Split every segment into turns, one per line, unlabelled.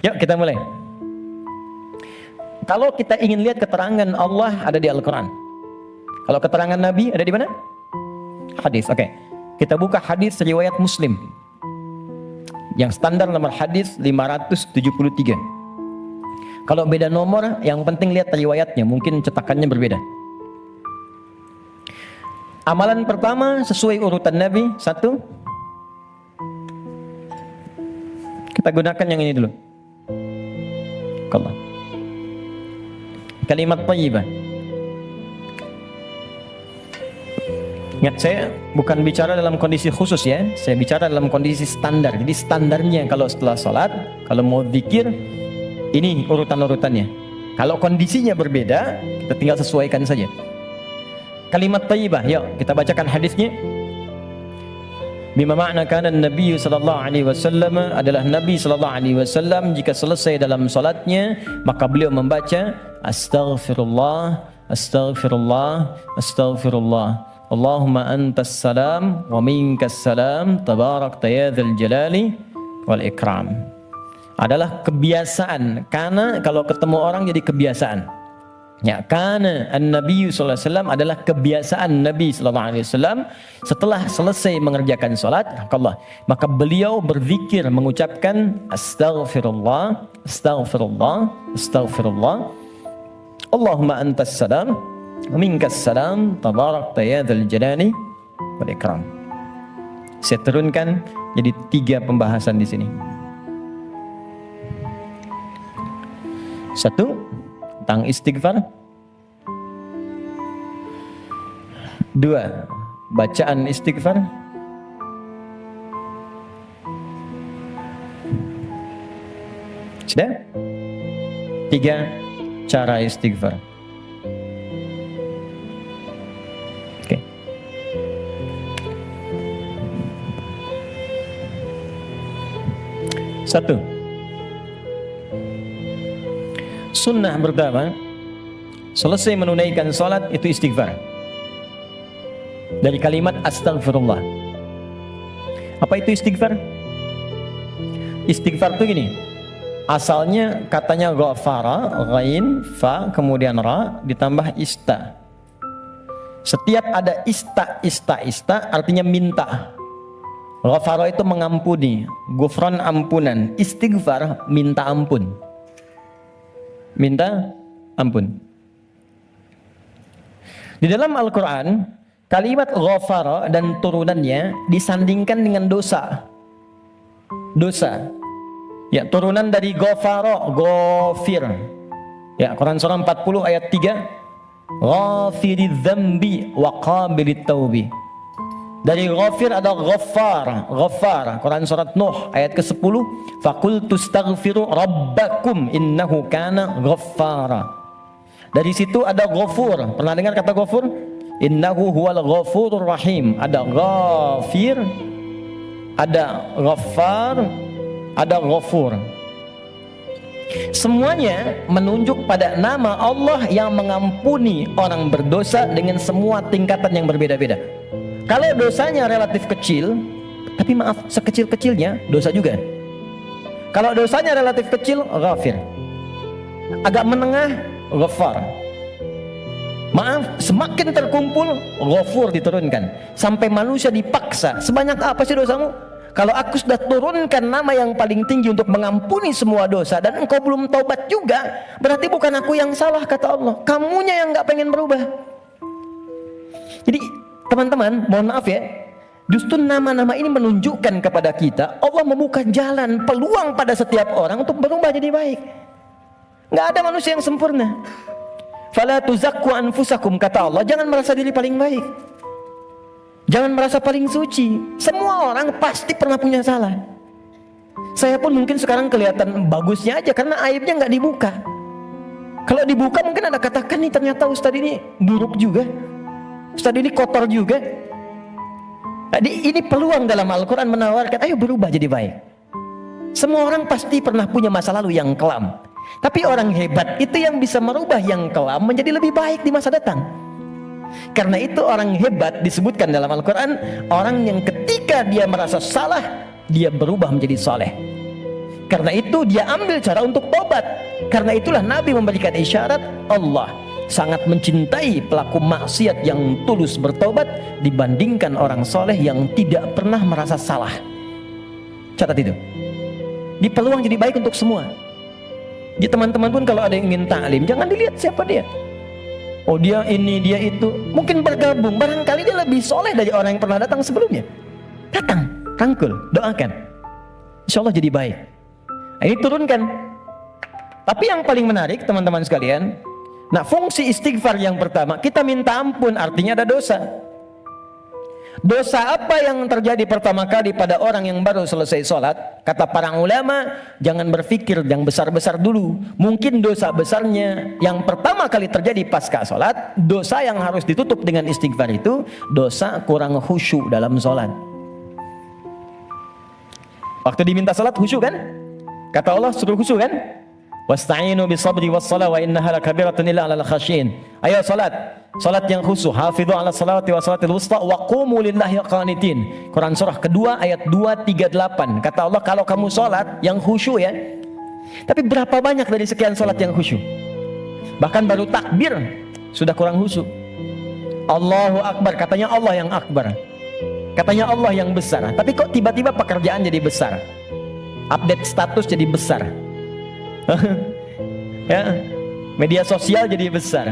Yuk kita mulai. Kalau kita ingin lihat keterangan Allah ada di Al-Quran. Kalau keterangan Nabi ada di mana? Hadis. Oke. Kita buka hadis riwayat Muslim. Yang standar nomor hadis 573. Kalau beda nomor, yang penting lihat riwayatnya, mungkin cetakannya berbeda. Amalan pertama sesuai urutan Nabi. 1. Kita gunakan yang ini dulu. Allah. Kalimat thayyibah. Ingat, saya bukan bicara dalam kondisi khusus ya, saya bicara dalam kondisi standar. Jadi standarnya kalau setelah sholat, kalau mau zikir, ini urutan-urutannya. Kalau kondisinya berbeda, kita tinggal sesuaikan saja. Kalimat thayyibah, yuk kita bacakan hadisnya. Bima makna kana Nabi sallallahu alaihi wasallam, adalah Nabi sallallahu alaihi wasallam jika selesai dalam salatnya maka beliau membaca astaghfirullah, astaghfirullah, astaghfirullah. Allahumma antas salam wa minkas salam tabarakta ya dzal jalali wal ikram. Adalah kebiasaan, karena kalau ketemu orang jadi kebiasaan. Ya, karena Nabi sallallahu alaihi wasallam adalah kebiasaan Nabi sallallahu alaihi wasallam setelah selesai mengerjakan salat, maka beliau berzikir mengucapkan astaghfirullah, astaghfirullah, astaghfirullah. Allahumma antas salam wa minkas salam tabarakta ya dzal jalali wal ikram. Saya turunkan jadi 3 pembahasan di sini. 1 tentang istighfar. 2 bacaan istighfar. 3 cara istighfar. Oke. Satu, sunnah pertama, selesai menunaikan salat itu istighfar. Dari kalimat astaghfirullah. Apa itu istighfar? Istighfar itu gini. Asalnya katanya ghafara, ghain, fa, kemudian ra, ditambah ista. Setiap ada ista artinya minta. Ghafara itu mengampuni, ghufran ampunan, istighfar minta ampun. Minta ampun. Di dalam Al-Quran, kalimat ghafara dan turunannya disandingkan dengan dosa. Dosa. Ya, turunan dari ghafara, ghafir. Ya, Quran surah 40 ayat 3. Ghafiriz dzambi wa qabilit taubi. Dari ghafir ada ghaffar, ghaffar. Quran surat Nuh ayat ke-10, faqultu astaghfiru rabbakum innahu kana ghaffara. Dari situ ada ghafur. Pernah dengar kata ghafur? Innahu huwal ghafurur rahim. Ada ghafir, ada ghaffar, ada ghafur. Semuanya menunjuk pada nama Allah yang mengampuni orang berdosa dengan semua tingkatan yang berbeda-beda. Kalau dosanya relatif kecil, tapi maaf, sekecil-kecilnya dosa juga. Kalau dosanya relatif kecil, ghafir. Agak menengah, ghaffar. Maaf, semakin terkumpul, ghafur diturunkan. Sampai manusia dipaksa, sebanyak apa sih dosamu? Kalau aku sudah turunkan nama yang paling tinggi untuk mengampuni semua dosa dan engkau belum taubat juga, berarti bukan aku yang salah, kata Allah. Kamunya yang gak pengen berubah. Jadi teman-teman, mohon maaf ya, justru nama-nama ini menunjukkan kepada kita Allah membuka jalan, peluang pada setiap orang untuk berubah jadi baik. Gak ada manusia yang sempurna. Fala tuzakku anfusakum, kata Allah, jangan merasa diri paling baik, jangan merasa paling suci. Semua orang pasti pernah punya salah. Saya pun mungkin sekarang kelihatan bagusnya aja karena aibnya nggak dibuka. Kalau dibuka mungkin ada katakan nih, ternyata ustadz ini buruk juga, ustadz ini kotor juga. Jadi ini peluang dalam Al-Quran menawarkan, ayo berubah jadi baik. Semua orang pasti pernah punya masa lalu yang kelam, tapi orang hebat itu yang bisa merubah yang kelam menjadi lebih baik di masa datang. Karena itu orang hebat disebutkan dalam Al-Quran, orang yang ketika dia merasa salah, dia berubah menjadi saleh. Karena itu dia ambil cara untuk tobat. Karena itulah Nabi memberikan isyarat Allah sangat mencintai pelaku maksiat yang tulus bertobat dibandingkan orang soleh yang tidak pernah merasa salah. Catat itu. Di peluang jadi baik untuk semua. Di teman-teman pun kalau ada yang ingin taklim, jangan dilihat siapa dia. Oh dia ini, dia itu. Mungkin bergabung, barangkali dia lebih soleh dari orang yang pernah datang sebelumnya. Datang, rangkul, doakan. Insya Allah jadi baik. Ini turunkan. Tapi yang paling menarik teman-teman sekalian, nah fungsi istighfar yang pertama, kita minta ampun, artinya ada dosa. Dosa apa yang terjadi pertama kali pada orang yang baru selesai sholat? Kata para ulama, jangan berpikir yang besar-besar dulu. Mungkin dosa besarnya yang pertama kali terjadi pasca sholat, dosa yang harus ditutup dengan istighfar itu, dosa kurang khusyuk dalam sholat. Waktu diminta sholat khusyuk kan? Kata Allah suruh khusyuk kan? Wasta'inu bisabri wassalah wa innaha lakabiratun illa 'alal khasyin. Ayo salat, salat yang khusyuk. Hafidhu 'ala salawati wa salatil wusta wa qumu lillahi qanitin. Quran surah kedua ayat 238. Kata Allah kalau kamu salat yang khusyuk ya. Tapi berapa banyak dari sekian salat yang khusyuk? Bahkan baru takbir sudah kurang khusyuk. Allahu akbar, katanya Allah yang akbar. Katanya Allah yang besar. Tapi kok tiba-tiba pekerjaan jadi besar? Update status jadi besar. Ya, media sosial jadi besar,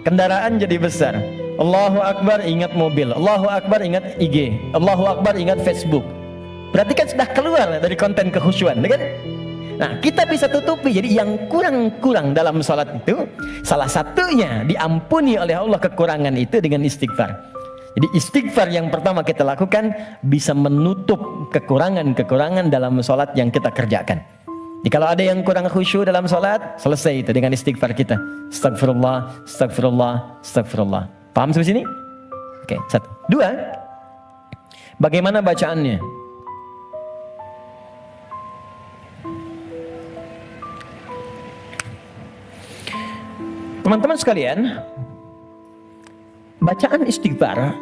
kendaraan jadi besar. Allahu Akbar ingat mobil, Allahu Akbar ingat IG, Allahu Akbar ingat Facebook. Berarti kan sudah keluar dari konten kekhusyuan, kan? Nah, kita bisa tutupi. Jadi yang kurang-kurang dalam salat itu, salah satunya diampuni oleh Allah kekurangan itu dengan istighfar. Jadi istighfar yang pertama kita lakukan bisa menutup kekurangan-kekurangan dalam salat yang kita kerjakan. Jadi kalau ada yang kurang khusyuk dalam salat, selesai itu dengan istighfar kita. Astagfirullah, astagfirullah, astagfirullah. Paham sampai sini? Oke, satu. Dua, bagaimana bacaannya? Teman-teman sekalian, bacaan istighfar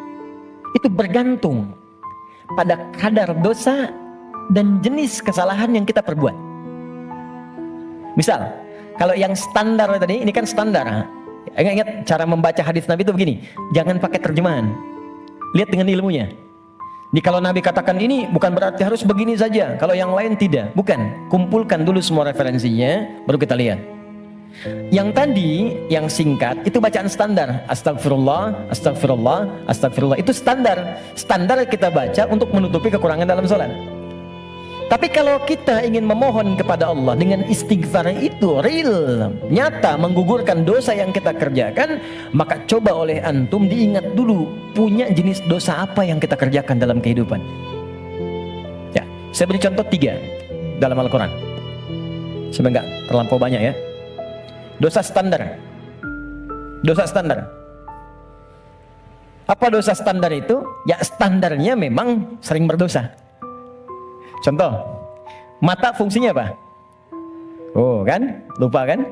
itu bergantung pada kadar dosa dan jenis kesalahan yang kita perbuat. Misal, kalau yang standar tadi, ini kan standar. Ingat cara membaca hadis Nabi itu begini, jangan pakai terjemahan, lihat dengan ilmunya. Jadi kalau Nabi katakan ini bukan berarti harus begini saja, kalau yang lain tidak, bukan. Kumpulkan dulu semua referensinya, baru kita lihat. Yang tadi, yang singkat, itu bacaan standar. Astagfirullah, astagfirullah, astagfirullah. Itu standar. Standar kita baca untuk menutupi kekurangan dalam sholat. Tapi kalau kita ingin memohon kepada Allah dengan istighfar itu real, nyata, menggugurkan dosa yang kita kerjakan, maka coba oleh antum diingat dulu, punya jenis dosa apa yang kita kerjakan dalam kehidupan. Ya, saya beri contoh 3 dalam Al-Quran. Sebenarnya nggak terlampau banyak ya. Dosa standar. Dosa standar. Apa dosa standar itu? Ya standarnya memang sering berdosa. Contoh, mata fungsinya apa? Oh kan, lupa kan?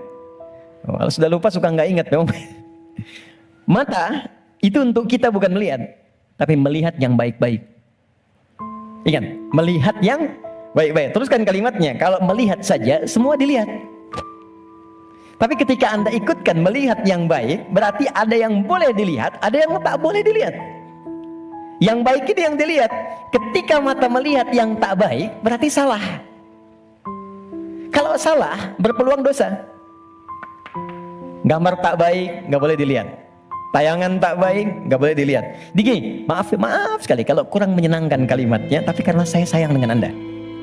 Oh, kalau sudah lupa suka nggak ingat dong. Mata itu untuk kita bukan melihat, tapi melihat yang baik-baik. Ingat, melihat yang baik-baik. Teruskan kalimatnya. Kalau melihat saja, semua dilihat. Tapi ketika Anda ikutkan melihat yang baik, berarti ada yang boleh dilihat, ada yang tak boleh dilihat. Yang baik itu yang dilihat. Ketika mata melihat yang tak baik, berarti salah. Kalau salah, berpeluang dosa. Gambar tak baik, nggak boleh dilihat. Tayangan tak baik, nggak boleh dilihat. Digi, maaf sekali kalau kurang menyenangkan kalimatnya, tapi karena saya sayang dengan Anda.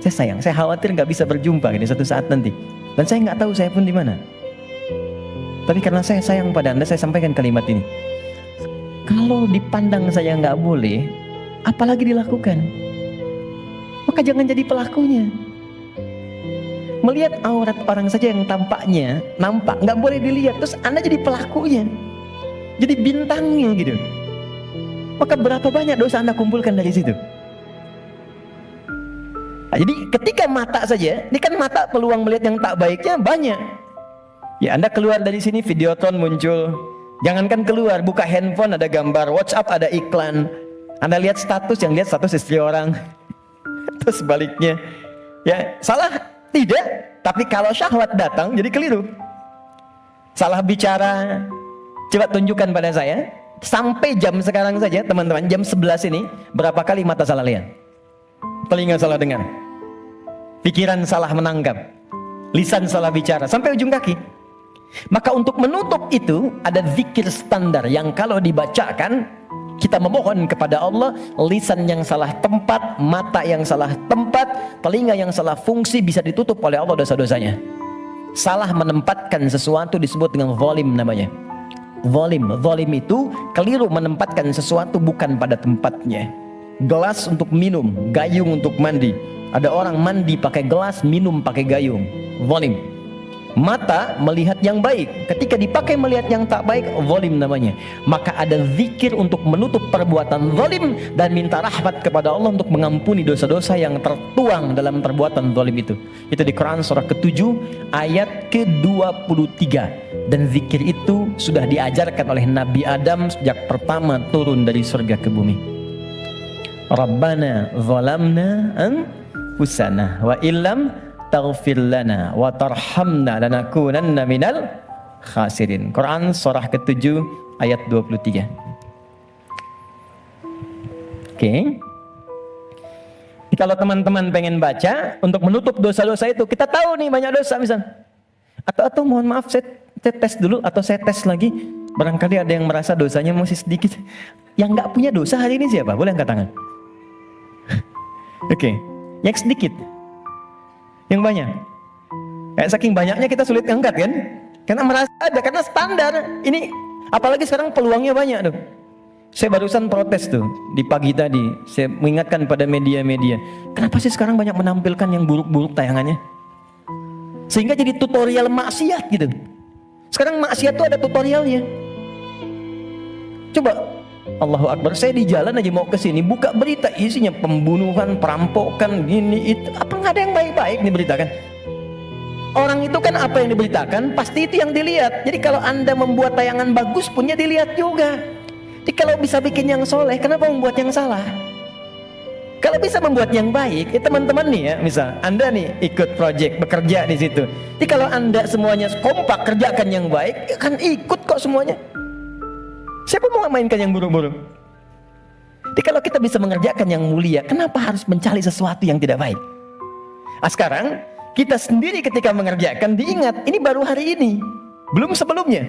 Saya sayang, saya khawatir nggak bisa berjumpa di suatu saat nanti. Dan saya nggak tahu saya pun di mana. Tapi karena saya sayang pada Anda, saya sampaikan kalimat ini. Kalau dipandang saya nggak boleh, apalagi dilakukan, maka jangan jadi pelakunya. Melihat aurat orang saja yang tampaknya nampak, nggak boleh dilihat, terus Anda jadi pelakunya, jadi bintangnya gitu. Maka berapa banyak dosa Anda kumpulkan dari situ. Nah, jadi ketika mata saja, ini kan mata peluang melihat yang tak baiknya banyak. Ya Anda keluar dari sini, Videotron muncul. Jangankan keluar, buka handphone ada gambar, WhatsApp ada iklan. Anda lihat status, yang lihat status istri orang. Terus sebaliknya. Ya, salah. Tidak, tapi kalau syahwat datang jadi keliru. Salah bicara, coba tunjukkan pada saya, sampai jam sekarang saja teman-teman, jam 11 ini, berapa kali mata salah lihat? Telinga salah dengar, pikiran salah menangkap, lisan salah bicara, sampai ujung kaki. Maka untuk menutup itu, ada zikir standar yang kalau dibacakan, kita memohon kepada Allah, lisan yang salah tempat, mata yang salah tempat, telinga yang salah fungsi bisa ditutup oleh Allah dosa-dosanya. Salah menempatkan sesuatu disebut dengan zalim namanya. Zalim itu keliru menempatkan sesuatu bukan pada tempatnya. Gelas untuk minum, gayung untuk mandi. Ada orang mandi pakai gelas, minum pakai gayung. Zalim. Mata melihat yang baik, ketika dipakai melihat yang tak baik, zalim namanya. Maka ada zikir untuk menutup perbuatan zalim dan minta rahmat kepada Allah untuk mengampuni dosa-dosa yang tertuang dalam perbuatan zalim itu. Itu di Quran surah ke-7 ayat ke-23. Dan zikir itu sudah diajarkan oleh Nabi Adam sejak pertama turun dari surga ke bumi. Rabbana zalamna anfusana wa illam taghfir lana wa tarhamna lanakunanna minal khasirin. Quran surah ke-7 ayat 23. Oke. Kalau teman-teman pengen baca untuk menutup dosa-dosa itu, kita tahu nih banyak dosa misal. Atau mohon maaf saya tes dulu atau saya tes lagi. Barangkali ada yang merasa dosanya masih sedikit. Yang nggak punya dosa hari ini siapa? Boleh angkat tangan. Oke. Yang sedikit. Yang banyak. Kayak saking banyaknya kita sulit angkat kan? Karena merasa ada, karena standar. Ini apalagi sekarang peluangnya banyak tuh. Saya barusan protes tuh di pagi tadi. Saya mengingatkan pada media-media, kenapa sih sekarang banyak menampilkan yang buruk-buruk tayangannya? Sehingga jadi tutorial maksiat gitu. Sekarang maksiat tuh ada tutorialnya. Coba, Allahu Akbar, saya di jalan aja mau ke sini, buka berita isinya pembunuhan, perampokan, gini itu, apa nggak ada yang baik-baik diberitakan? Orang itu kan apa yang diberitakan pasti itu yang dilihat. Jadi kalau Anda membuat tayangan bagus punya dilihat juga. Jadi kalau bisa bikin yang soleh, kenapa membuat yang salah? Kalau bisa membuat yang baik, ya teman-teman nih ya, misal Anda nih ikut project, bekerja di situ. Jadi kalau Anda semuanya kompak kerjakan yang baik, ya kan ikut kok semuanya. Siapa mau mainkan yang buruk-buruk? Jadi kalau kita bisa mengerjakan yang mulia, kenapa harus mencari sesuatu yang tidak baik? Nah, sekarang kita sendiri ketika mengerjakan diingat, ini baru hari ini, belum sebelumnya.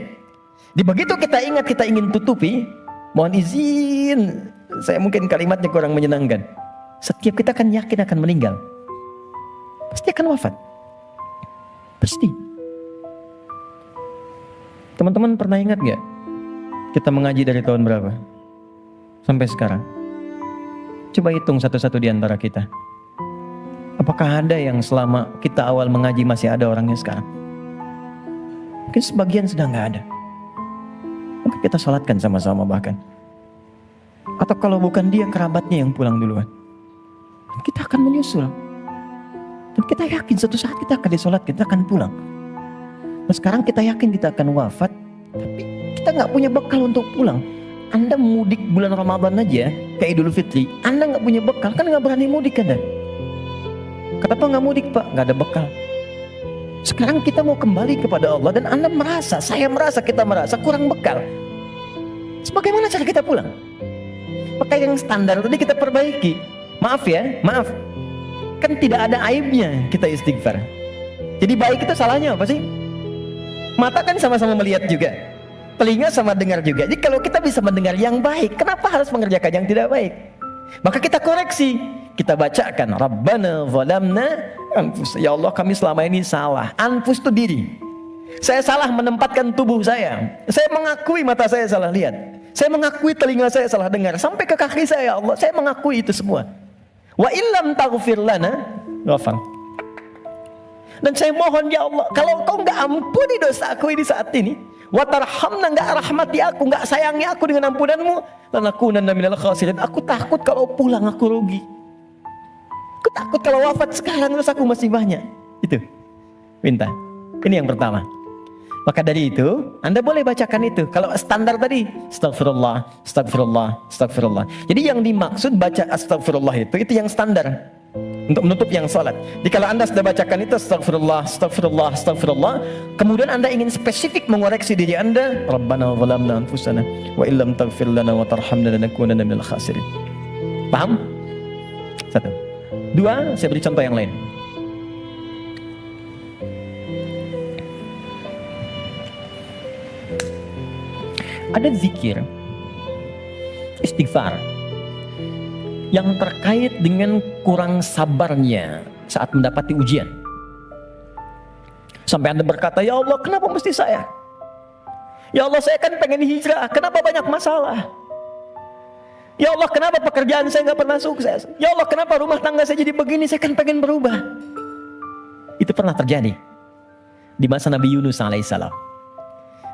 Di begitu kita ingat, kita ingin tutupi, mohon izin, saya mungkin kalimatnya kurang menyenangkan. Setiap kita akan yakin akan meninggal, pasti akan wafat, pasti. Teman-teman pernah ingat gak? Kita mengaji dari tahun berapa? Sampai sekarang. Coba hitung satu-satu di antara kita. Apakah ada yang selama kita awal mengaji masih ada orangnya sekarang? Mungkin sebagian sudah gak ada. Mungkin kita sholatkan sama-sama bahkan. Atau kalau bukan dia, kerabatnya yang pulang duluan. Dan kita akan menyusul. Dan kita yakin suatu saat kita akan disolatkan, kita akan pulang. Nah, sekarang kita yakin kita akan wafat, tapi kita nggak punya bekal untuk pulang. Anda mudik bulan Ramadan aja ke Idul Fitri, Anda nggak punya bekal, kan nggak berani mudik Anda. Kenapa nggak mudik Pak? Nggak ada bekal. Sekarang kita mau kembali kepada Allah dan Anda merasa, saya merasa, kita merasa kurang bekal. Bagaimana cara kita pulang? Pakai yang standar tadi kita perbaiki. Maaf ya, maaf. Kan tidak ada aibnya kita istighfar. Jadi baik itu salahnya apa sih? Mata kan sama-sama melihat juga, telinga sama dengar juga. Jadi kalau kita bisa mendengar yang baik, kenapa harus mengerjakan yang tidak baik? Maka kita koreksi, kita bacakan Rabbana zalamna anfusana. Ya Allah, kami selama ini salah. Anfus itu diri. Saya salah menempatkan tubuh saya. Saya mengakui mata saya salah lihat. Saya mengakui telinga saya salah dengar. Sampai ke kaki saya, Allah, saya mengakui itu semua. Wa illam taghfir lana ghafar. Dan saya mohon ya Allah, kalau Kau enggak ampuni dosaku ini saat ini, wa tarhamna, enggak rahmati aku, enggak sayangi aku dengan ampunanmu, lanakunanna minal khasirin. Aku takut kalau pulang aku rugi. Aku takut kalau wafat sekarang terus aku masih banyak. Itu minta. Ini yang pertama. Maka dari itu, Anda boleh bacakan itu. Kalau standar tadi, astagfirullah, astagfirullah, astagfirullah. Jadi yang dimaksud baca astagfirullah itu yang standar. untuk menutup yang salat. Jadi kalau Anda sudah bacakan itu astagfirullah, astagfirullah, astagfirullah, kemudian Anda ingin spesifik mengoreksi diri Anda, Rabbana zalamna anfusana wa illam taghfir lana wa tarhamna lanakunanna minal khasirin. Paham? Satu. Dua, saya beri contoh yang lain. Ada zikir istighfar yang terkait dengan kurang sabarnya saat mendapati ujian. Sampai Anda berkata, ya Allah kenapa mesti saya? Ya Allah saya kan pengen hijrah, kenapa banyak masalah? Ya Allah kenapa pekerjaan saya gak pernah sukses? Ya Allah kenapa rumah tangga saya jadi begini, saya kan pengen berubah. Itu pernah terjadi di masa Nabi Yunus alaihissalam.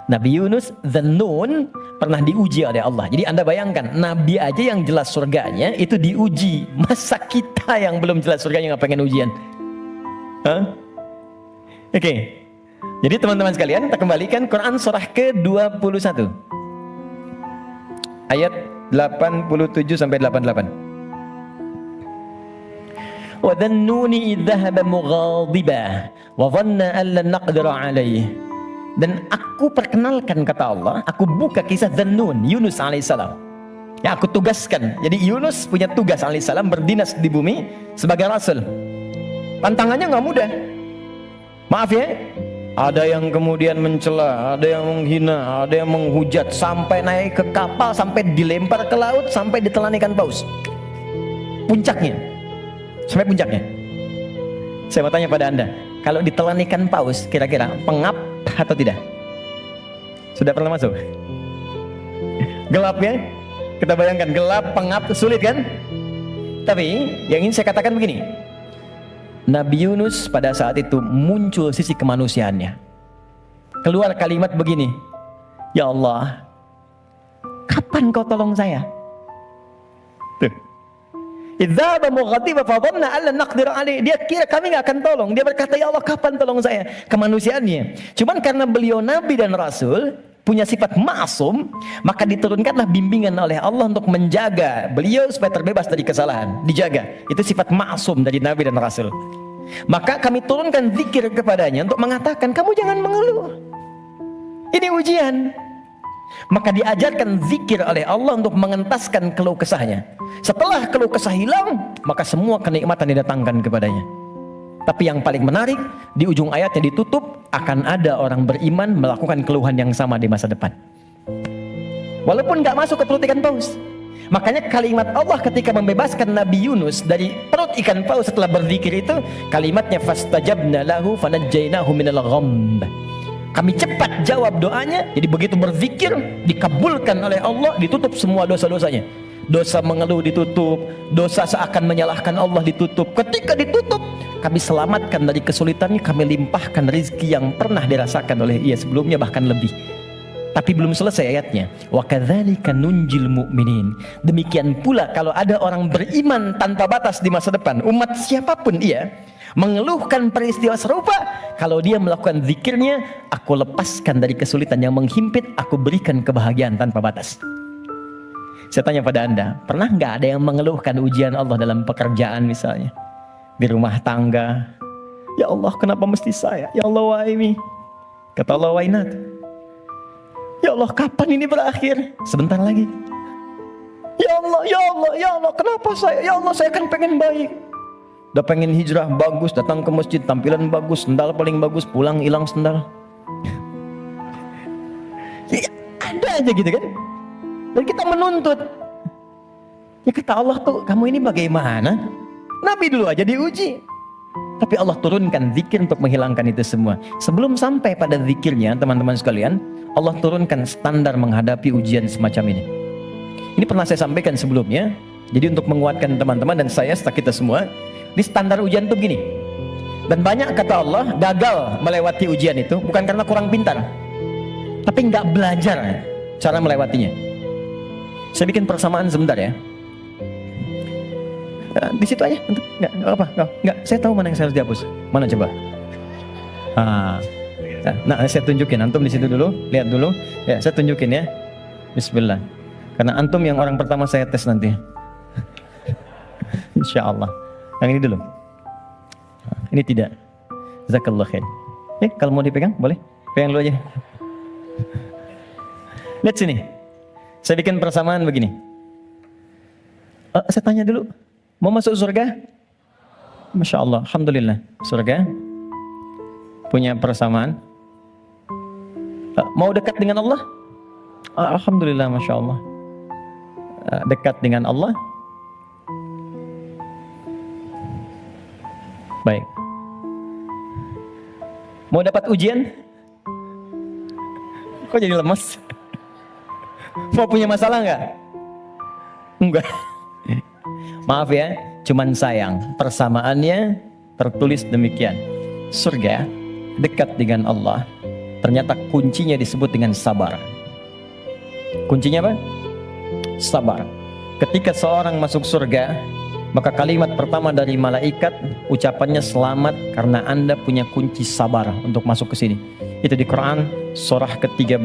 Nabi Yunus Dzannun pernah diuji oleh Allah. Jadi Anda bayangkan, Nabi aja yang jelas surganya itu diuji. Masa kita yang belum jelas surganya nggak pengen ujian? Oke. Jadi teman-teman sekalian, kita kembalikan Quran surah ke-21 ayat 87 sampai 88. Wa dzannuni idh dhahaba mughadiban wa dhanna an lan naqdira alaihi. Dan aku perkenalkan, kata Allah, aku buka kisah Dzannun, Yunus alaihissalam. Ya, aku tugaskan. Jadi Yunus punya tugas alaihissalam berdinas di bumi sebagai rasul. Tantangannya nggak mudah. Maaf ya, ada yang kemudian mencela, ada yang menghina, ada yang menghujat, sampai naik ke kapal, sampai dilempar ke laut, sampai ditelan ikan paus. Puncaknya, sampai puncaknya. Saya mau tanya pada Anda, kalau ditelan ikan paus, kira-kira pengap atau tidak? Sudah pernah masuk? Gelap ya? Kita bayangkan gelap, pengap, sulit kan? Tapi yang ingin saya katakan begini, Nabi Yunus pada saat itu muncul sisi kemanusiaannya. Keluar kalimat begini, ya Allah, kapan kau tolong saya? Tuh. Idzaba mughadiba fa dhanna alla naqdir alaihi. Dia kira kami enggak akan tolong. Dia berkata, ya Allah kapan tolong saya? Kemanusiaannya. Cuman karena beliau nabi dan rasul, punya sifat ma'sum, maka diturunkanlah bimbingan oleh Allah untuk menjaga beliau supaya terbebas dari kesalahan. Dijaga. Itu sifat ma'sum dari nabi dan rasul. Maka kami turunkan zikir kepadanya untuk mengatakan, kamu jangan mengeluh. Ini ujian. Maka diajarkan zikir oleh Allah untuk mengentaskan keluh kesahnya. Setelah keluh kesah hilang, maka semua kenikmatan didatangkan kepadanya. Tapi yang paling menarik, di ujung ayatnya ditutup, akan ada orang beriman melakukan keluhan yang sama di masa depan. Walaupun gak masuk ke perut ikan paus. Makanya kalimat Allah ketika membebaskan Nabi Yunus dari perut ikan paus setelah berzikir itu, kalimatnya fastajabna lahu fanajjainahu minal ghamb. Kami cepat jawab doanya. Jadi begitu berzikir dikabulkan oleh Allah, ditutup semua dosa-dosanya. Dosa mengeluh ditutup, dosa seakan menyalahkan Allah ditutup. Ketika ditutup, kami selamatkan dari kesulitannya, kami limpahkan rezeki yang pernah dirasakan oleh ia sebelumnya, bahkan lebih. Tapi belum selesai ayatnya. Wa kadzalika nunjil mu'minin. Demikian pula kalau ada orang beriman tanpa batas di masa depan, umat siapapun ia, mengeluhkan peristiwa serupa, kalau dia melakukan zikirnya, aku lepaskan dari kesulitan yang menghimpit, aku berikan kebahagiaan tanpa batas. Saya tanya pada Anda, pernah nggak ada yang mengeluhkan ujian Allah dalam pekerjaan misalnya, di rumah tangga? Ya Allah kenapa mesti saya? Ya Allah why me? Kata Allah why not? Ya Allah kapan ini berakhir? Sebentar lagi. Ya Allah, ya Allah, ya Allah kenapa saya? Ya Allah saya kan pengen baik. Udah pengen hijrah bagus, datang ke masjid tampilan bagus, sendal paling bagus, pulang hilang sendal. Ya, ada aja gitu kan. Dan kita menuntut. Ya kata Allah tuh, kamu ini bagaimana? Nabi dulu aja diuji. Tapi Allah turunkan zikir untuk menghilangkan itu semua. Sebelum sampai pada zikirnya, teman-teman sekalian, Allah turunkan standar menghadapi ujian semacam ini. Ini pernah saya sampaikan sebelumnya. Jadi untuk menguatkan teman-teman dan saya serta kita semua, di standar ujian itu begini. Dan banyak kata Allah gagal melewati ujian itu bukan karena kurang pintar, tapi nggak belajar cara melewatinya. Saya bikin persamaan sebentar ya. Di situ aja, nggak apa, nggak. Saya tahu mana yang saya harus dihapus. Mana coba? Nah, saya tunjukin. Antum di situ dulu, lihat dulu. Ya, saya tunjukin ya. Bismillah. Karena antum yang orang pertama saya tes nanti. Insya Allah. Yang ini dulu. Ini tidak. Jazakallah khair. Kalau mau dipegang boleh. Pegang dulu aja. Lihat sini. Saya bikin persamaan begini. Saya tanya dulu. Mau masuk surga? Masya Allah. Alhamdulillah. Surga. Punya persamaan. Mau dekat dengan Allah? Alhamdulillah. Masya Allah. Dekat dengan Allah. Baik. Mau dapat ujian? Kok jadi lemes? Mau punya masalah enggak? Enggak. Maaf ya, cuman sayang persamaannya tertulis demikian. Surga dekat dengan Allah. Ternyata kuncinya disebut dengan sabar. Kuncinya apa? Sabar. Ketika seorang masuk surga, maka kalimat pertama dari malaikat ucapannya selamat karena Anda punya kunci sabar untuk masuk ke sini. Itu di Quran surah ke-13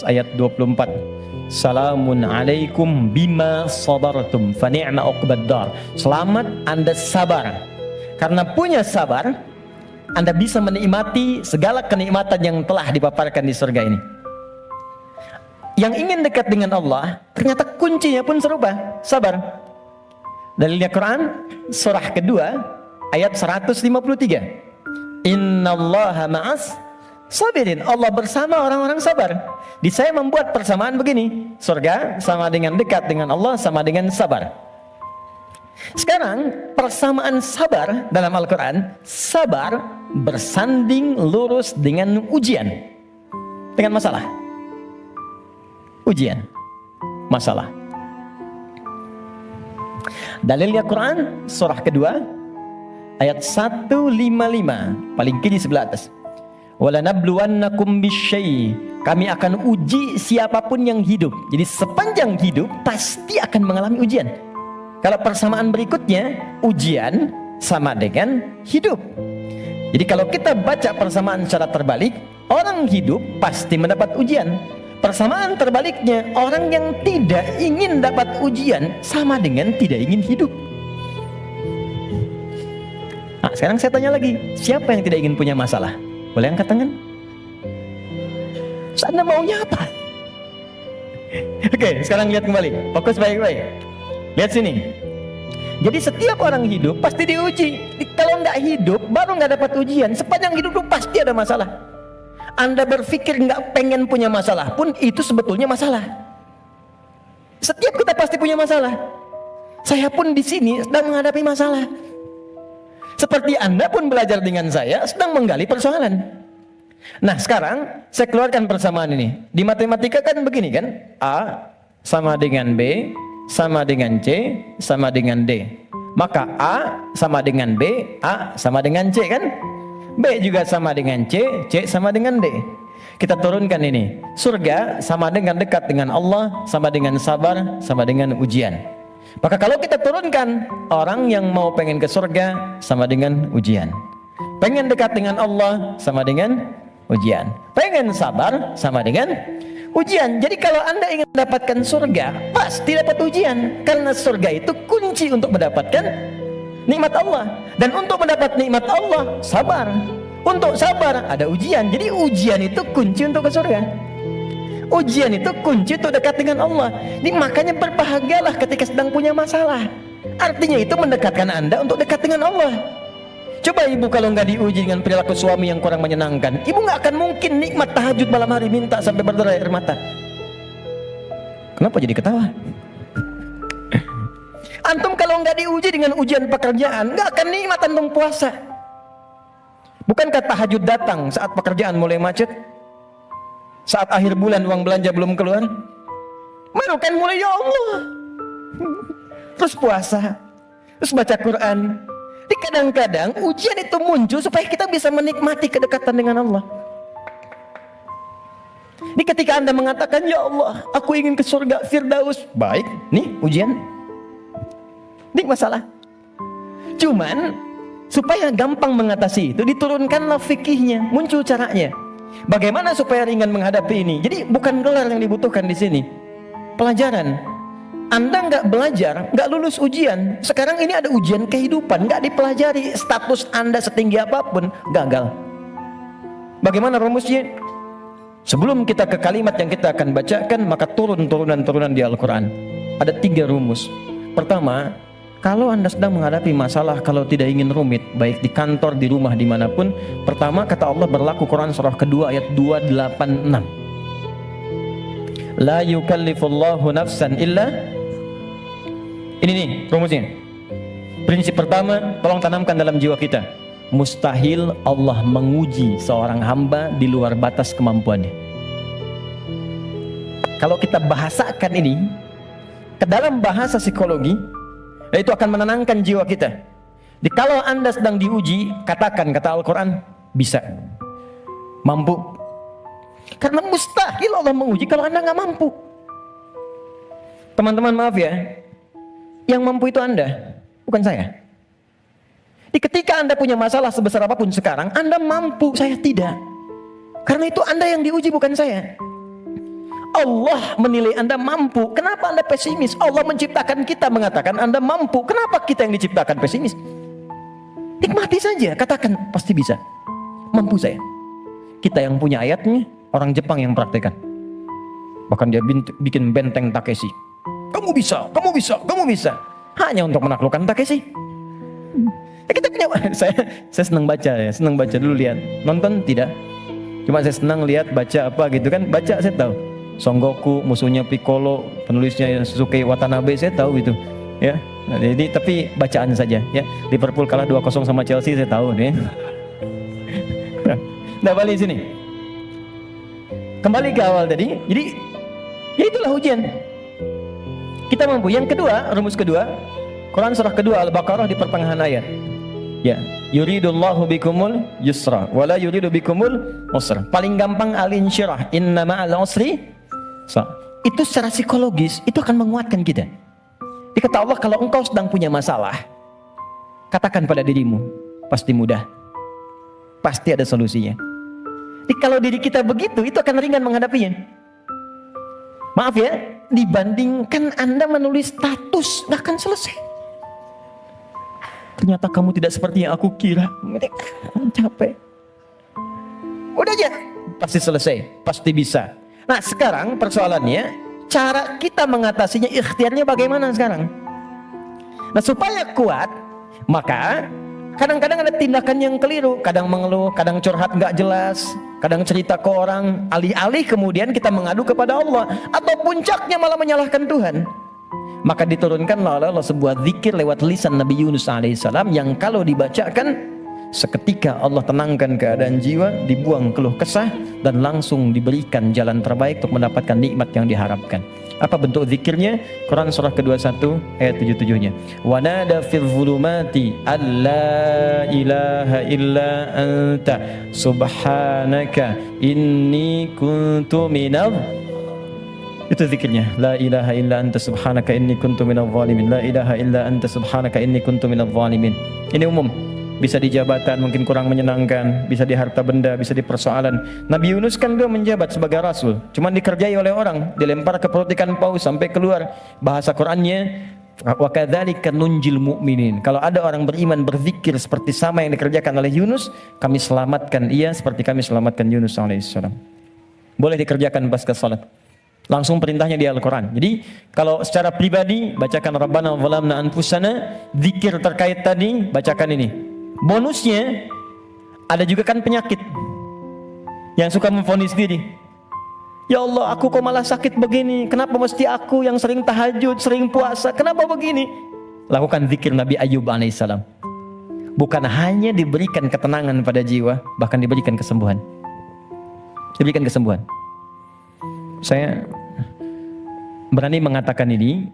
ayat 24. Salamun alaikum bima sabartum fa ni'ma uqbaddar. Selamat Anda sabar. Karena punya sabar, Anda bisa menikmati segala kenikmatan yang telah dipaparkan di surga ini. Yang ingin dekat dengan Allah, ternyata kuncinya pun serupa, sabar. Dalilnya Quran surah kedua ayat 153. Innallaha ma'as sabirin. Allah bersama orang-orang sabar. Di saya membuat persamaan begini. Surga sama dengan dekat dengan Allah sama dengan sabar. Sekarang persamaan sabar dalam Al-Quran, sabar bersanding lurus dengan ujian, dengan masalah. Ujian, masalah. Dalilnya Quran surah kedua ayat 155 paling kiri sebelah atas. Walanabluwannakum bisyai. Kami akan uji siapapun yang hidup. Jadi sepanjang hidup pasti akan mengalami ujian. Kalau persamaan berikutnya, ujian sama dengan hidup. Jadi kalau kita baca persamaan secara terbalik, orang hidup pasti mendapat ujian. Persamaan terbaliknya, orang yang tidak ingin dapat ujian sama dengan tidak ingin hidup. Nah, sekarang saya tanya lagi, siapa yang tidak ingin punya masalah? Boleh angkat tangan? Anda maunya apa? Oke, sekarang lihat kembali. Fokus baik-baik. Lihat sini. Jadi setiap orang hidup pasti diuji. Kalau nggak hidup, baru nggak dapat ujian. Sepanjang hidup itu pasti ada masalah. Anda berpikir nggak pengen punya masalah pun itu sebetulnya masalah. Setiap kita pasti punya masalah. Saya pun di sini sedang menghadapi masalah. Seperti Anda pun belajar dengan saya sedang menggali persoalan. Nah sekarang saya keluarkan persamaan ini. Di matematika kan begini kan, A sama dengan B sama dengan C sama dengan D. Maka A sama dengan B, A sama dengan C kan? B juga sama dengan C, C sama dengan D. Kita turunkan ini. Surga sama dengan dekat dengan Allah, sama dengan sabar, sama dengan ujian. Maka kalau kita turunkan, orang yang mau pengen ke surga sama dengan ujian. Pengen dekat dengan Allah sama dengan ujian. Pengen sabar sama dengan ujian. Jadi kalau Anda ingin mendapatkan surga, pasti dapat ujian. Karena surga itu kunci untuk mendapatkan nikmat Allah. Dan untuk mendapat nikmat Allah, sabar. Untuk sabar, ada ujian. Jadi ujian itu kunci untuk ke surga. Ujian itu kunci untuk dekat dengan Allah. Ini makanya berbahagialah ketika sedang punya masalah. Artinya itu mendekatkan Anda untuk dekat dengan Allah. Coba ibu kalau nggak diuji dengan perilaku suami yang kurang menyenangkan, ibu nggak akan mungkin nikmat tahajud malam hari minta sampai berderai air mata. Kenapa jadi ketawa? Antum kalau nggak diuji dengan ujian pekerjaan, nggak akan nikmat antum puasa. Bukankah tahajud datang saat pekerjaan mulai macet? Saat akhir bulan uang belanja belum keluar? Baru kan mulai ya Allah. Terus puasa, terus baca Quran. Di kadang-kadang ujian itu muncul supaya kita bisa menikmati kedekatan dengan Allah. Ini ketika Anda mengatakan, ya Allah, aku ingin ke surga Firdaus. Baik, nih ujian. Ini masalah. Cuman supaya gampang mengatasi itu, diturunkanlah fikihnya, muncul caranya. Bagaimana supaya ringan menghadapi ini? Jadi bukan gelar yang dibutuhkan di sini, pelajaran. Anda nggak belajar, nggak lulus ujian. Sekarang ini ada ujian kehidupan, nggak dipelajari. Status Anda setinggi apapun, gagal. Bagaimana rumusnya? Sebelum kita ke kalimat yang kita akan bacakan, maka turunan-turunan di Al-Quran. Ada 3 rumus. Pertama, kalau Anda sedang menghadapi masalah, kalau tidak ingin rumit, baik di kantor, di rumah, dimanapun, pertama kata Allah berlaku Quran surah kedua ayat 286. La yukallifullahu nafsan illa. Ini nih rumusnya. Prinsip pertama, tolong tanamkan dalam jiwa kita. Mustahil Allah menguji seorang hamba di luar batas kemampuannya. Kalau kita bahasakan ini ke dalam bahasa psikologi, itu akan menenangkan jiwa kita. Jadi kalau Anda sedang diuji, katakan kata Al-Quran, bisa, mampu. Karena mustahil Allah menguji kalau Anda nggak mampu. Teman-teman maaf ya, yang mampu itu Anda, bukan saya. Jadi ketika Anda punya masalah sebesar apapun sekarang, Anda mampu, saya tidak. Karena itu Anda yang diuji, bukan saya. Allah menilai Anda mampu. Kenapa Anda pesimis? Allah menciptakan kita mengatakan Anda mampu. Kenapa kita yang diciptakan pesimis? Nikmati saja, katakan pasti bisa. Mampu saya. Kita yang punya ayatnya, orang Jepang yang praktekan. Bahkan dia bikin benteng Takeshi. Kamu bisa, kamu bisa, kamu bisa. Hanya untuk menaklukkan Takeshi. Kita punya, saya senang baca ya, senang baca dulu lihat. Nonton tidak. Cuma saya senang lihat baca apa gitu kan. Baca saya tahu. Son Goku musuhnya Piccolo, penulisnya Suzuki Watanabe, saya tahu itu. Ya. Nah, jadi tapi bacaan saja ya. Liverpool kalah 2-0 sama Chelsea, saya tahu nih. Nah, balik sini. Kembali ke awal tadi. Jadi ya itulah ujian. Kita mampu. Yang kedua, rumus kedua, Quran surah kedua Al-Baqarah di pertengahan ayat. Ya, yuridullahu bikumul yusra wala yuridu bikumul usra. Paling gampang al-insyirah, inna ma'al usri. Itu secara psikologis itu akan menguatkan kita. Dikata Allah, kalau engkau sedang punya masalah, katakan pada dirimu, pasti mudah, pasti ada solusinya. Jadi kalau diri kita begitu, itu akan ringan menghadapinya. Maaf ya, dibandingkan Anda menulis status, gak akan selesai. Ternyata kamu tidak seperti yang aku kira. Capek. Udah aja, pasti selesai, pasti bisa. Nah sekarang persoalannya, cara kita mengatasinya, ikhtiarnya bagaimana sekarang? Nah supaya kuat, maka kadang-kadang ada tindakan yang keliru. Kadang mengeluh, kadang curhat gak jelas, kadang cerita ke orang, alih-alih kemudian kita mengadu kepada Allah. Atau puncaknya malah menyalahkan Tuhan. Maka diturunkan oleh Allah sebuah zikir lewat lisan Nabi Yunus alaihissalam, yang kalau dibacakan, seketika Allah tenangkan keadaan jiwa, dibuang keluh kesah, dan langsung diberikan jalan terbaik untuk mendapatkan nikmat yang diharapkan. Apa bentuk zikirnya? Quran surah ke-21 ayat 77-nya. Wa nada fil zulumati alla ilaha illa anta subhanaka inni kuntu minadh. Itu zikirnya. La ilaha illa anta subhanaka inni kuntu minadh zalimin. La ilaha illa anta subhanaka inni kuntu minadh zalimin. Ini umum. Bisa di jabatan mungkin kurang menyenangkan, bisa di harta benda, bisa di persoalan. Nabi Yunus kan beliau menjabat sebagai rasul, cuman dikerjai oleh orang, dilempar ke perut ikan paus sampai keluar. Bahasa Qur'annya, wa kadzalika nunjil mu'minin. Kalau ada orang beriman berzikir seperti sama yang dikerjakan oleh Yunus, kami selamatkan ia seperti kami selamatkan Yunus alaihissalam. Boleh dikerjakan pasca salat. Langsung perintahnya di Al-Quran. Jadi kalau secara pribadi, bacakan Rabbana zalamna anfusana. Zikir terkait tadi, bacakan ini. Bonusnya, ada juga kan penyakit yang suka memvonis diri. Ya Allah, aku kok malah sakit begini. Kenapa mesti aku yang sering tahajud, sering puasa? Kenapa begini? Lakukan zikir Nabi Ayub alaihissalam. Bukan hanya diberikan ketenangan pada jiwa, bahkan diberikan kesembuhan. Diberikan kesembuhan. Saya berani mengatakan ini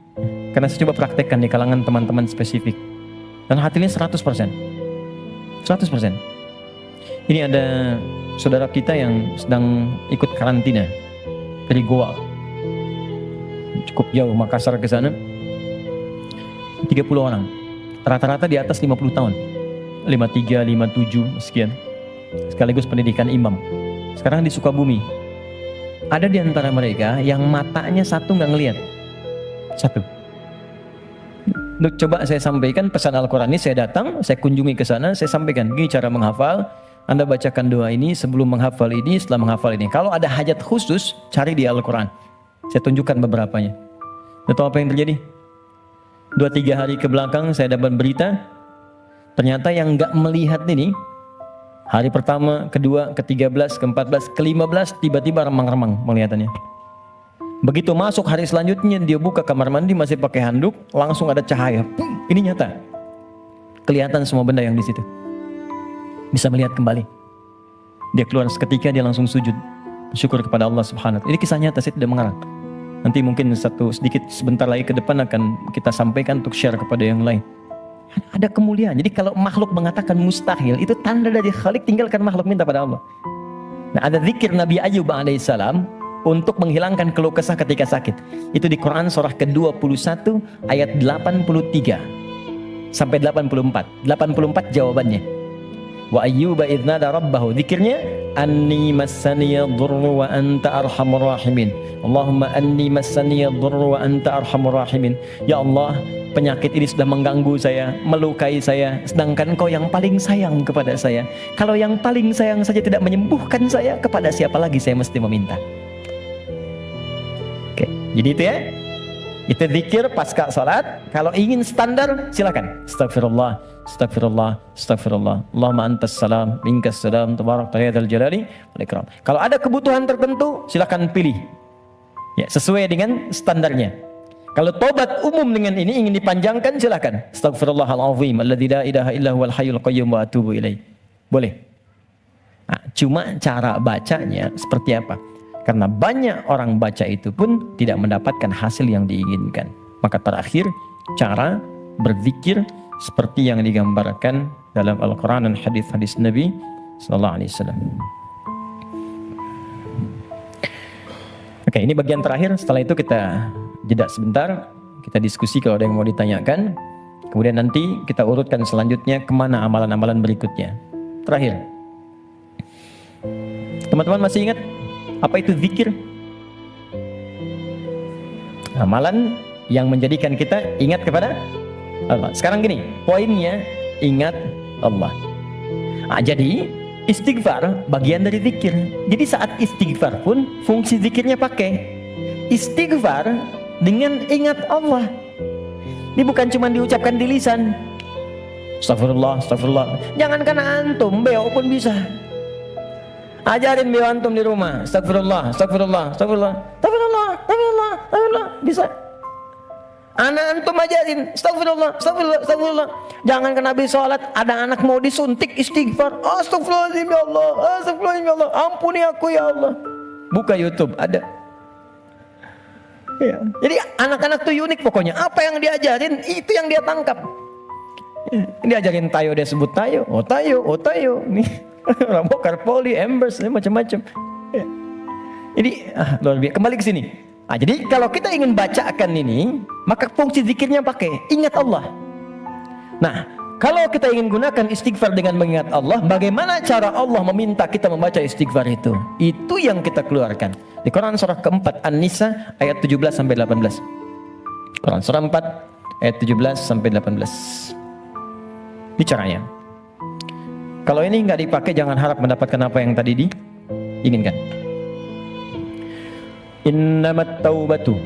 karena saya coba praktekkan di kalangan teman-teman spesifik, dan hasilnya 100%. 100%. Ini ada saudara kita yang sedang ikut karantina dari Goa, cukup jauh, Makassar ke sana. 30 orang, rata-rata di atas 50 tahun, 53, 57 sekian, sekaligus pendidikan imam. Sekarang di Sukabumi, ada di antara mereka yang matanya satu nggak ngelihat, satu. Coba saya sampaikan pesan Al-Quran ini, saya datang, saya kunjungi ke sana, saya sampaikan, gini cara menghafal, Anda bacakan doa ini sebelum menghafal ini, setelah menghafal ini. Kalau ada hajat khusus, cari di Al-Quran. Saya tunjukkan beberapanya. Dan tahu apa yang terjadi? 2-3 hari ke belakang saya dapat berita, ternyata yang nggak melihat ini, hari pertama, kedua, ke-13, ke-14, ke-15, tiba-tiba remang-remang melihatannya. Begitu masuk hari selanjutnya, dia buka kamar mandi masih pakai handuk, langsung ada cahaya. Ini nyata. Kelihatan semua benda yang di situ. Bisa melihat kembali. Dia keluar seketika, dia langsung sujud. Syukur kepada Allah Subhanahu wa ta'ala. Ini kisah nyata, saya tidak mengarang. Nanti mungkin sebentar lagi ke depan akan kita sampaikan untuk share kepada yang lain. Ada kemuliaan. Jadi kalau makhluk mengatakan mustahil, itu tanda dari Khalik, tinggalkan makhluk, minta pada Allah. Nah, ada zikir Nabi Ayub alaihissalam untuk menghilangkan keluh kesah ketika sakit. Itu di Quran surah ke-21 ayat 83 sampai 84. 84 jawabannya. Wa ayyuba idz nada rabbahu, zikirnya anni massaniya dhurru wa anta arhamur rahimin. Allahumma anni massaniya dhurru wa anta arhamur rahimin. Ya Allah, penyakit ini sudah mengganggu saya, melukai saya, sedangkan Engkau yang paling sayang kepada saya. Kalau yang paling sayang saja tidak menyembuhkan saya, kepada siapa lagi saya mesti meminta? Oke, jadi itu ya. Itu zikir pasca salat. Kalau ingin standar, silakan. Astagfirullah, astagfirullah, astagfirullah. Allahumma antas salam, minkas salam, tabarak ta'ala jalali wal ikram. Kalau ada kebutuhan tertentu, silakan pilih. Ya, sesuai dengan standarnya. Kalau tobat umum dengan ini ingin dipanjangkan, silakan. Astagfirullahalazim alladzi la ilaha illa huwal hayyul qayyum wa atubu ilaih. Boleh. Nah, cuma cara bacanya seperti apa? Karena banyak orang baca itu pun tidak mendapatkan hasil yang diinginkan. Maka terakhir, cara berzikir seperti yang digambarkan dalam Al-Quran dan hadis-hadis Nabi sallallahu alaihi wasallam. Oke, ini bagian terakhir. Setelah itu kita jeda sebentar, kita diskusi kalau ada yang mau ditanyakan. Kemudian nanti kita urutkan selanjutnya kemana amalan-amalan berikutnya. Terakhir, teman-teman masih ingat apa itu zikir? Amalan yang menjadikan kita ingat kepada Allah. Sekarang gini, poinnya ingat Allah. Jadi istighfar bagian dari zikir. Jadi saat istighfar pun fungsi zikirnya pakai istighfar dengan ingat Allah. Ini bukan cuma diucapkan di lisan. Astagfirullah, astagfirullah. Jangankan antum, beo pun bisa. Ajarin beo antum di rumah. Astagfirullah, astagfirullah, astagfirullah, astagfirullah, astagfirullah, astagfirullah. Bisa. Anak antum ajarin. Astagfirullah, astagfirullah, astagfirullah. Jangankan habis sholat, ada anak mau disuntik istighfar. Astagfirullahaladzim ya Allah, astagfirullahaladzim ya Allah. Ampuni aku ya Allah. Buka YouTube, ada. Ya. Jadi anak-anak tuh unik pokoknya. Apa yang diajarin, itu yang dia tangkap. Diajarin tayo, dia sebut tayo. Oh tayo, oh tayo. Nih. Rambo, Karpoli, Embers, macam-macam. Ya. Jadi luar biasa. Kembali ke sini. Jadi kalau kita ingin bacakan ini, maka fungsi zikirnya pakai ingat Allah. Nah, kalau kita ingin gunakan istighfar dengan mengingat Allah, bagaimana cara Allah meminta kita membaca istighfar itu? Itu yang kita keluarkan di Quran surah keempat An-Nisa ayat 17 sampai 18. Quran surah 4 ayat 17 sampai 18. Ini caranya. Kalau ini nggak dipakai, jangan harap mendapatkan apa yang tadi diinginkan. Innamat taubatu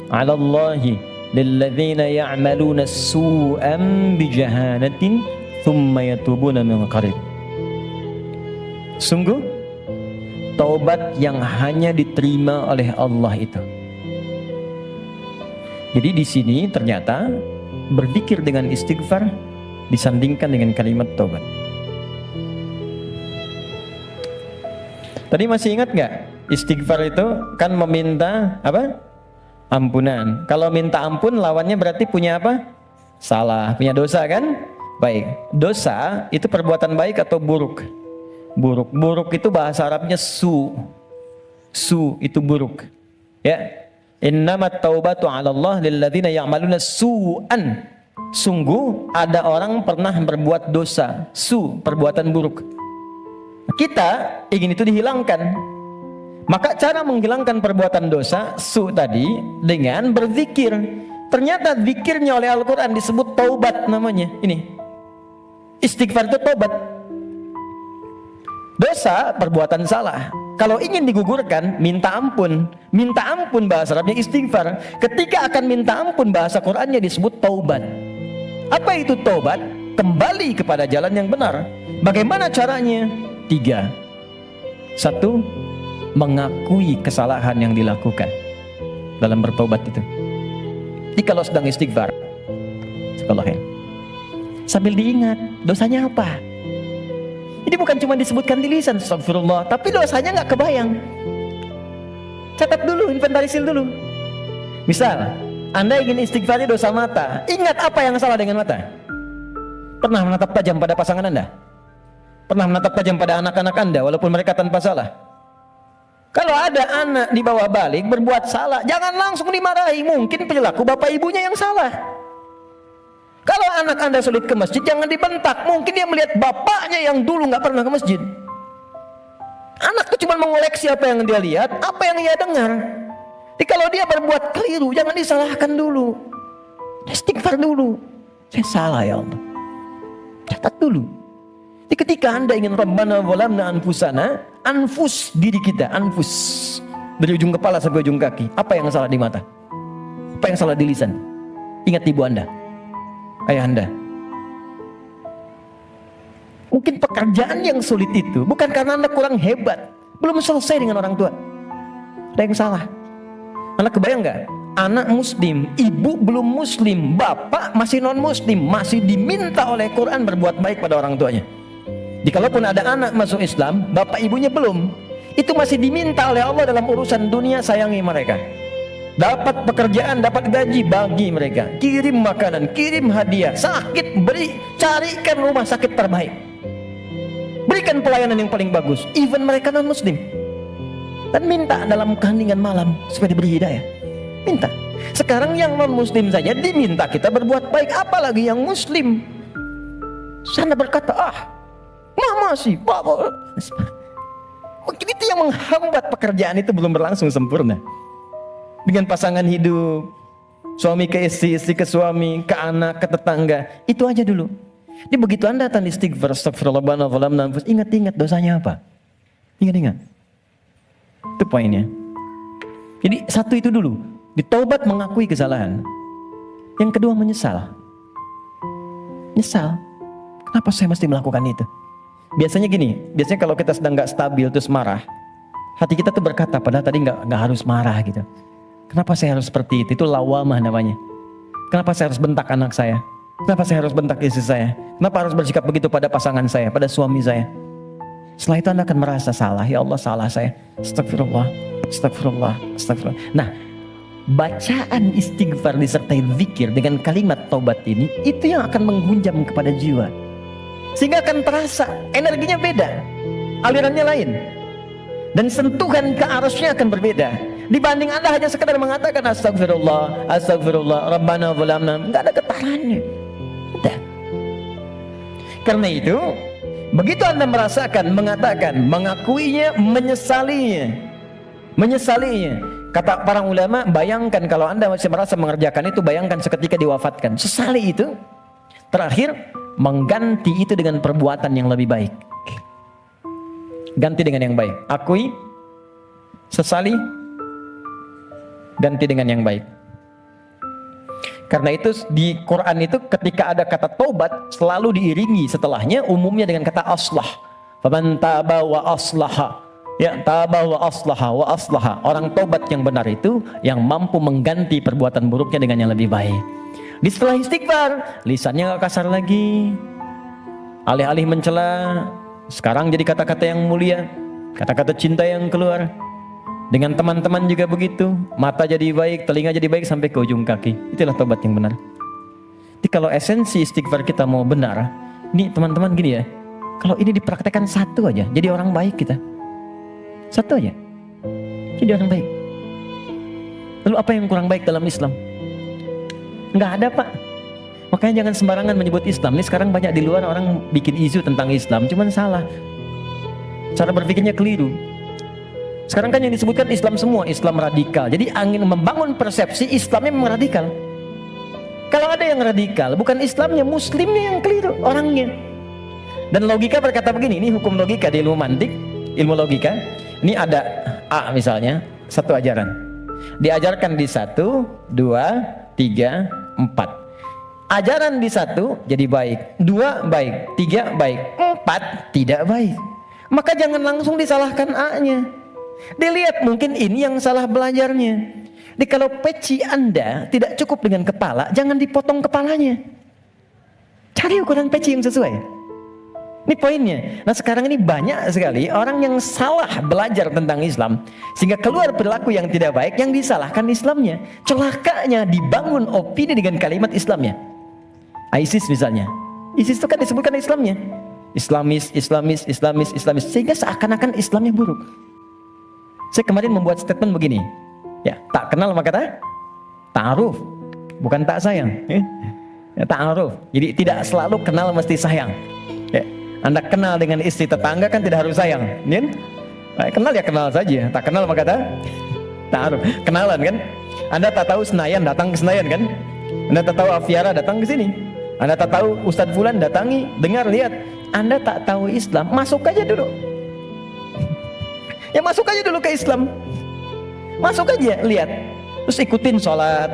'ala Allahi lilladzina ya'maluna su'an bijahalatin thumma yatubuna min qarib. Sungguh taubat yang hanya diterima oleh Allah itu. Jadi di sini ternyata berzikir dengan istighfar disandingkan dengan kalimat taubat. Tadi masih ingat nggak? Istighfar itu kan meminta apa? Ampunan. Kalau minta ampun lawannya berarti punya apa? Salah, punya dosa kan? Baik. Dosa itu perbuatan baik atau buruk? Buruk. Buruk itu bahasa Arabnya su. Su itu buruk. Ya. Innamat taubatu 'ala Allah lilladzina ya'maluna su'an. Sungguh ada orang pernah berbuat dosa, su, perbuatan buruk. Kita ingin itu dihilangkan. Maka cara menghilangkan perbuatan dosa su tadi dengan berzikir. Ternyata zikirnya oleh Al-Quran disebut taubat namanya. Ini istighfar itu taubat. Dosa, perbuatan salah. Kalau ingin digugurkan, minta ampun. Minta ampun bahasa Arabnya istighfar. Ketika akan minta ampun, bahasa Qurannya disebut taubat. Apa itu taubat? Kembali kepada jalan yang benar. Bagaimana caranya? 3. 1. Mengakui kesalahan yang dilakukan dalam bertobat itu. Jadi kalau sedang istighfar, sambil diingat dosanya apa. Ini bukan cuma disebutkan di lisan, astagfirullah, tapi dosanya nggak kebayang. Catat dulu, inventarisir dulu. Misal, Anda ingin istighfari dosa mata, ingat apa yang salah dengan mata. Pernah menatap tajam pada pasangan Anda? Pernah menatap tajam pada anak-anak Anda walaupun mereka tanpa salah? Kalau ada anak di bawah balik berbuat salah, jangan langsung dimarahi. Mungkin perilaku bapak ibunya yang salah. Kalau anak Anda sulit ke masjid, jangan dibentak. Mungkin dia melihat bapaknya yang dulu nggak pernah ke masjid. Anak itu cuma mengoleksi apa yang dia lihat, apa yang dia dengar. Jadi kalau dia berbuat keliru, jangan disalahkan dulu. Istighfar dulu. Saya salah ya Allah. Catat dulu. Jadi ketika Anda ingin Rabbana zalamna anfusana, anfus diri kita, anfus. Dari ujung kepala sampai ujung kaki. Apa yang salah di mata? Apa yang salah di lisan? Ingat ibu Anda, ayah Anda. Mungkin pekerjaan yang sulit itu bukan karena Anda kurang hebat, belum selesai dengan orang tua. Ada yang salah. Anda kebayang nggak? Anak muslim, ibu belum muslim, bapak masih non muslim, masih diminta oleh Quran berbuat baik pada orang tuanya. Jadi kalaupun ada anak masuk Islam, bapak ibunya belum, itu masih diminta oleh Allah dalam urusan dunia, sayangi mereka. Dapat pekerjaan, dapat gaji, bagi mereka. Kirim makanan, kirim hadiah. Sakit, beri, carikan rumah sakit terbaik. Berikan pelayanan yang paling bagus. Even mereka non muslim. Dan minta dalam keheningan malam supaya diberi hidayah. Minta. Sekarang yang non muslim saja diminta kita berbuat baik, apalagi yang muslim. Sana berkata, mama sih, bapak. Mungkin itu yang menghambat pekerjaan itu belum berlangsung sempurna. Dengan pasangan hidup, suami ke istri, istri ke suami, ke anak, ke tetangga, itu aja dulu. Jadi begitu Anda datang istighfar, astagfirullah, ingat-ingat dosanya apa. Ingat-ingat. Itu poinnya. Jadi satu itu dulu, ditaubat, mengakui kesalahan. Yang kedua, menyesal. Nyesal. Kenapa saya mesti melakukan itu? Biasanya gini, biasanya kalau kita sedang gak stabil terus marah, hati kita tuh berkata, padahal tadi gak harus marah gitu. Kenapa saya harus seperti itu? Itu lawamah namanya. Kenapa saya harus bentak anak saya? Kenapa saya harus bentak istri saya? Kenapa harus bersikap begitu pada pasangan saya, pada suami saya? Setelah itu Anda akan merasa salah. Ya Allah, salah saya. Astagfirullah, astagfirullah, astagfirullah. Nah, bacaan istighfar disertai zikir dengan kalimat taubat ini, itu yang akan menggunjam kepada jiwa. Sehingga akan terasa energinya beda, alirannya lain. Dan sentuhan ke arusnya akan berbeda. Dibanding Anda hanya sekedar mengatakan astagfirullah, astagfirullah, Rabbana zalamna, enggak ada getarannya. Udah. Karena itu, begitu Anda merasakan, mengatakan, mengakuinya, menyesalinya. Kata para ulama, bayangkan kalau Anda masih merasa mengerjakan itu, bayangkan seketika diwafatkan. Sesali itu, terakhir mengganti itu dengan perbuatan yang lebih baik. Ganti dengan yang baik. Akui, sesali, ganti dengan yang baik. Karena itu di Quran itu ketika ada kata taubat selalu diiringi setelahnya umumnya dengan kata aslah. Faman taba wa aslaha. Ya, taba wa aslaha wa aslaha. Orang taubat yang benar itu yang mampu mengganti perbuatan buruknya dengan yang lebih baik. Di setelah istighfar, lisannya gak kasar lagi. Alih-alih mencela, sekarang jadi kata-kata yang mulia, kata-kata cinta yang keluar. Dengan teman-teman juga begitu, mata jadi baik, telinga jadi baik sampai ke ujung kaki. Itulah tobat yang benar. Jadi kalau esensi istighfar kita mau benar, ini teman-teman gini ya, kalau ini dipraktekkan satu aja, jadi orang baik kita. Satu aja, jadi orang baik. Lalu apa yang kurang baik dalam Islam? Nggak ada, Pak. Makanya jangan sembarangan menyebut Islam. Ini sekarang banyak di luar orang bikin isu tentang Islam, cuman salah. Cara berpikirnya keliru. Sekarang kan yang disebutkan Islam semua, Islam radikal. Jadi angin membangun persepsi Islamnya memang radikal. Kalau ada yang radikal, bukan Islamnya, Muslimnya yang keliru, orangnya. Dan logika berkata begini, ini hukum logika di ilmu mantik, ilmu logika. Ini ada A misalnya, satu ajaran. Diajarkan di 1, 2, 3, 4. Ajaran di 1 jadi baik, 2 baik, 3 baik, 4 tidak baik. Maka jangan langsung disalahkan A-nya. Dilihat mungkin ini yang salah belajarnya. Jadi kalau peci Anda tidak cukup dengan kepala, jangan dipotong kepalanya. Cari ukuran peci yang sesuai. Ini poinnya. Nah sekarang ini banyak sekali orang yang salah belajar tentang Islam, sehingga keluar perilaku yang tidak baik, yang disalahkan Islamnya. Celakanya dibangun opini dengan kalimat Islamnya. ISIS misalnya. ISIS itu kan disebutkan Islamnya. Islamis, Islamis, Islamis, Islamis. Sehingga seakan-akan Islamnya buruk. Saya kemarin membuat statement begini. Ya, tak kenal maka ta'aruf, bukan tak sayang. Ya, ta'aruf. Jadi tidak selalu kenal mesti sayang. Ya, Anda kenal dengan istri tetangga kan tidak harus sayang. Ya? Nah, kenal ya kenal saja. Tak kenal maka ta'aruf. Kenalan kan? Anda tak tahu Senayan, datang ke Senayan kan? Anda tak tahu Aviara, datang ke sini. Anda tak tahu Ustadz Fulan, datangi, dengar, lihat. Anda tak tahu Islam, masuk aja dulu. Ya masuk aja dulu ke Islam. Masuk aja, lihat. Terus ikutin sholat,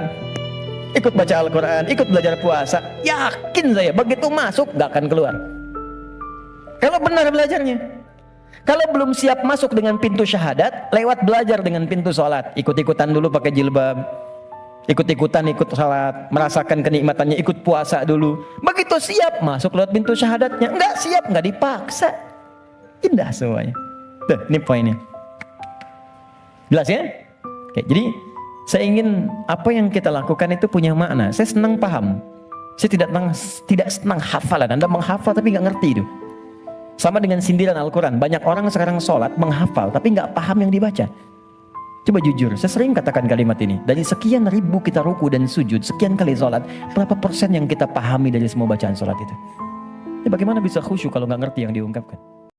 ikut baca Al-Quran, ikut belajar puasa. Yakin saya, begitu masuk gak akan keluar. Kalau benar belajarnya. Kalau belum siap masuk dengan pintu syahadat, lewat belajar dengan pintu sholat. Ikut-ikutan dulu pakai jilbab, ikut-ikutan ikut sholat, merasakan kenikmatannya, ikut puasa dulu. Begitu siap, masuk lewat pintu syahadatnya. Enggak siap, enggak dipaksa. Indah semuanya. Tuh, ini poinnya. Jelas ya? Oke, jadi saya ingin apa yang kita lakukan itu punya makna. Saya senang paham. Saya tidak senang hafalan. Anda menghafal tapi nggak ngerti itu. Sama dengan sindiran Al-Quran. Banyak orang sekarang sholat menghafal tapi nggak paham yang dibaca. Coba jujur, saya sering katakan kalimat ini. Dari sekian ribu kita ruku dan sujud, sekian kali sholat, berapa persen yang kita pahami dari semua bacaan sholat itu? Ya, bagaimana bisa khusyuk kalau nggak ngerti yang diungkapkan?